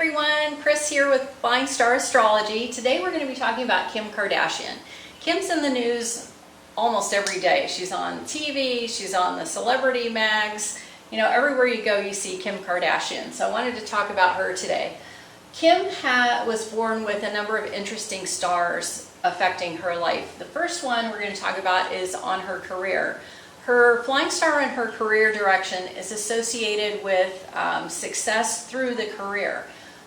everyone, Chris here with Flying Star Astrology. Today we're going to be talking about Kim Kardashian. Kim's in the news almost every day. She's on TV, she's on the celebrity mags. You know, everywhere you go you see Kim Kardashian. So I wanted to talk about her today. Kim was born with a number of interesting stars affecting her life. The first one we're going to talk about is on her career. Her flying star in her career direction is associated with success through the career.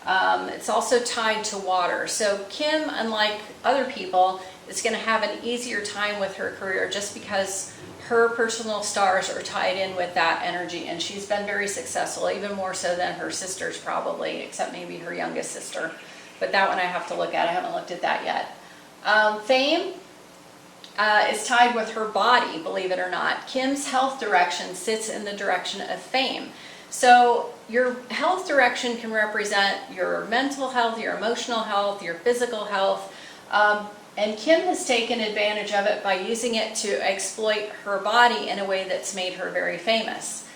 It's also tied to water. So Kim, unlike other people, is going to have an easier time with her career just because her personal stars are tied in with that energy, and she's been very successful, even more so than her sisters probably, except maybe her youngest sister. But that one I have to look at. I haven't looked at that yet. Fame is tied with her body, believe it or not. Kim's health direction sits in the direction of fame. So your health direction can represent your mental health, your emotional health, your physical health. And Kim has taken advantage of it by using it to exploit her body in a way that's made her very famous.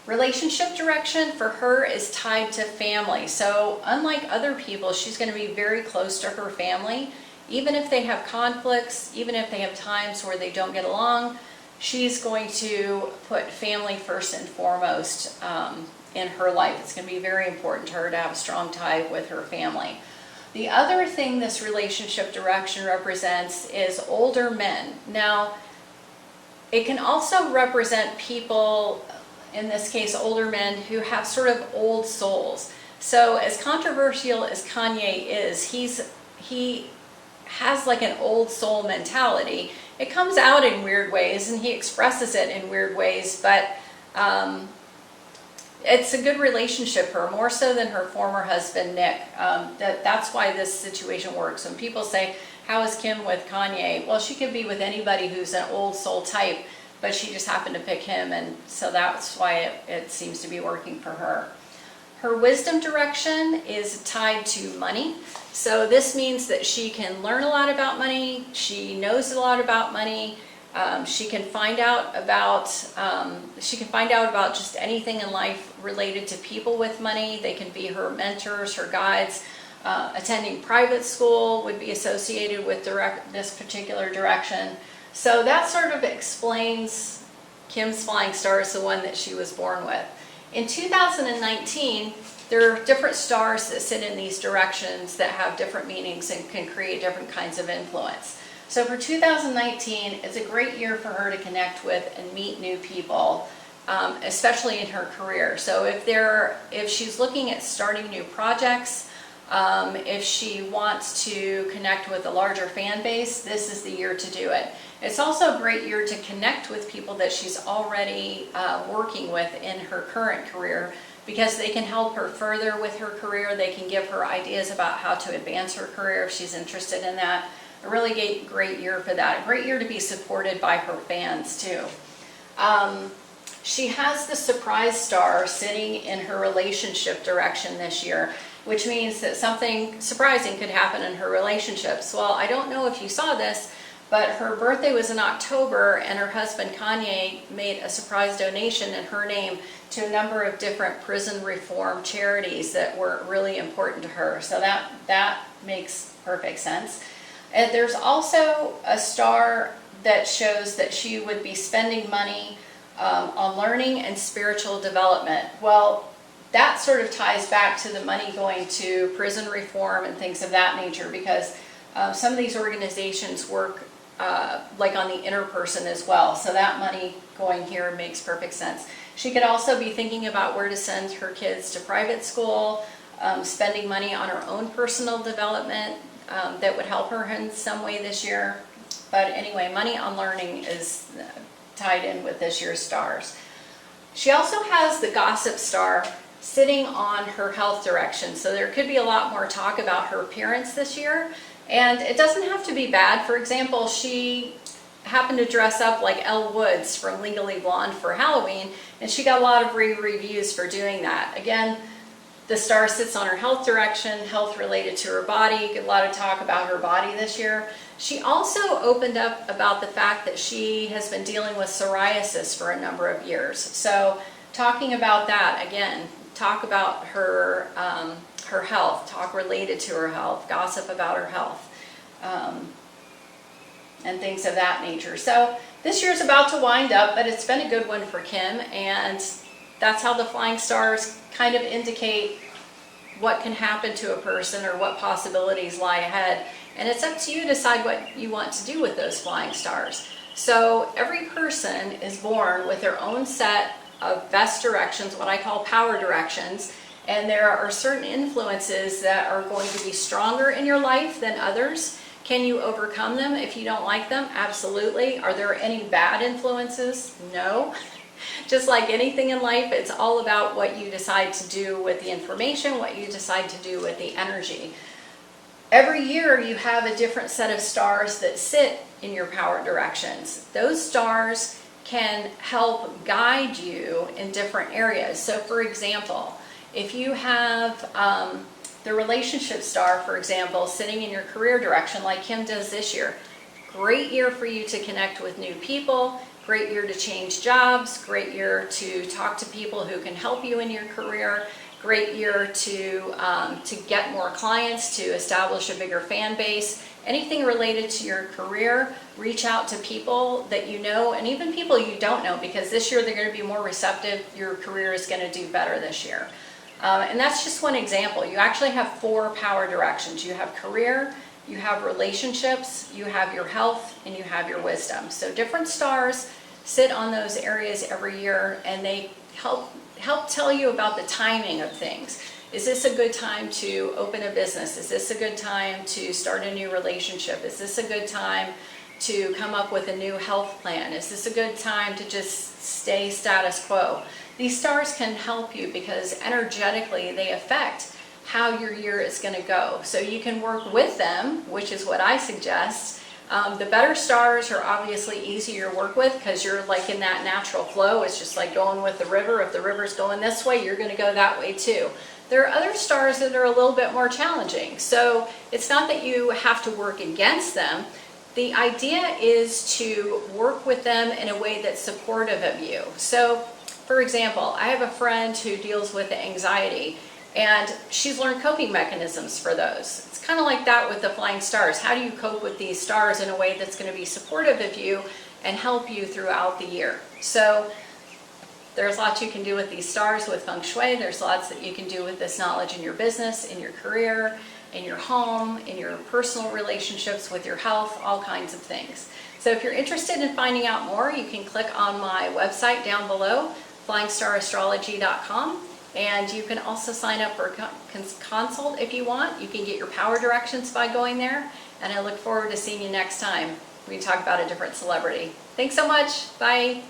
Relationship direction for her is tied to family. So unlike other people, she's going to be very close to her family. Even if they have conflicts, even if they have times where they don't get along, she's going to put family first and foremost in her life. It's going to be very important to her to have a strong tie with her family. The other thing this relationship direction represents is older men. Now, it can also represent people, in this case older men, who have sort of old souls. So as controversial as Kanye is, he has like an old soul mentality. It comes out in weird ways and he expresses it in weird ways, but it's a good relationship for her, more so than her former husband Nick. That's why this situation works. When people say, how is Kim with Kanye? Well, she could be with anybody who's an old soul type, but she just happened to pick him, and so that's why it seems to be working for her. Her wisdom direction is tied to money. So this means that she can learn a lot about money. She knows a lot about money. She can find out about just anything in life related to people with money. They can be her mentors, her guides. Attending private school would be associated with this particular direction. So that sort of explains Kim's flying star is the one that she was born with. In 2019, there are different stars that sit in these directions that have different meanings and can create different kinds of influence. So for 2019, it's a great year for her to connect with and meet new people, especially in her career. So if she's looking at starting new projects, if she wants to connect with a larger fan base, this is the year to do it. It's also a great year to connect with people that she's already working with in her current career, because they can help her further with her career. They can give her ideas about how to advance her career if she's interested in that. A really great year for that. A great year to be supported by her fans too. She has the surprise star sitting in her relationship direction this year, which means that something surprising could happen in her relationships. Well, I don't know if you saw this, but her birthday was in October, and her husband Kanye made a surprise donation in her name to a number of different prison reform charities that were really important to her. So that makes perfect sense. And there's also a star that shows that she would be spending money on learning and spiritual development. Well, that sort of ties back to the money going to prison reform and things of that nature, because some of these organizations work like on the inner person as well. So that money going here makes perfect sense. She could also be thinking about where to send her kids to private school, spending money on her own personal development that would help her in some way this year. But anyway, money on learning is tied in with this year's stars. She also has the gossip star sitting on her health direction. So there could be a lot more talk about her appearance this year. And it doesn't have to be bad. For example, she happened to dress up like Elle Woods from Legally Blonde for Halloween, and she got a lot of reviews for doing that. Again, the star sits on her health direction, health related to her body. A lot of talk about her body this year. She also opened up about the fact that she has been dealing with psoriasis for a number of years. So talking about that, again, talk about her her health, talk related to her health, gossip about her health, and things of that nature. So this year's about to wind up, but it's been a good one for Kim, and that's how the flying stars kind of indicate what can happen to a person or what possibilities lie ahead. And it's up to you to decide what you want to do with those flying stars. So every person is born with their own set of best directions, what I call power directions, and there are certain influences that are going to be stronger in your life than others. Can you overcome them if you don't like them? Absolutely. Are there any bad influences? No. Just like anything in life, it's all about what you decide to do with the information, what you decide to do with the energy. Every year you have a different set of stars that sit in your power directions. Those stars can help guide you in different areas. So for example, if you have the relationship star, for example, sitting in your career direction like Kim does this year, great year for you to connect with new people, great year to change jobs, great year to talk to people who can help you in your career, great year to get more clients, to establish a bigger fan base. Anything related to your career, reach out to people that you know and even people you don't know, because this year they're going to be more receptive. Your career is going to do better this year. And that's just one example. You actually have 4 power directions. You have career, you have relationships, you have your health, and you have your wisdom. So different stars sit on those areas every year, and they help tell you about the timing of things. Is this a good time to open a business? Is this a good time to start a new relationship? Is this a good time to come up with a new health plan? Is this a good time to just stay status quo? These stars can help you because energetically they affect how your year is going to go. So you can work with them, which is what I suggest. The better stars are obviously easier to work with because you're like in that natural flow. It's just like going with the river. If the river's going this way, you're going to go that way too. There are other stars that are a little bit more challenging. So it's not that you have to work against them. The idea is to work with them in a way that's supportive of you. So, for example, I have a friend who deals with anxiety, and she's learned coping mechanisms for those. It's kind of like that with the flying stars. How do you cope with these stars in a way that's going to be supportive of you and help you throughout the year? So there's lots you can do with these stars with Feng Shui. There's lots that you can do with this knowledge in your business, in your career, in your home, in your personal relationships, with your health, all kinds of things. So if you're interested in finding out more, you can click on my website down below, flyingstarastrology.com. And you can also sign up for a consult if you want. You can get your power directions by going there. And I look forward to seeing you next time. We can talk about a different celebrity. Thanks so much. Bye.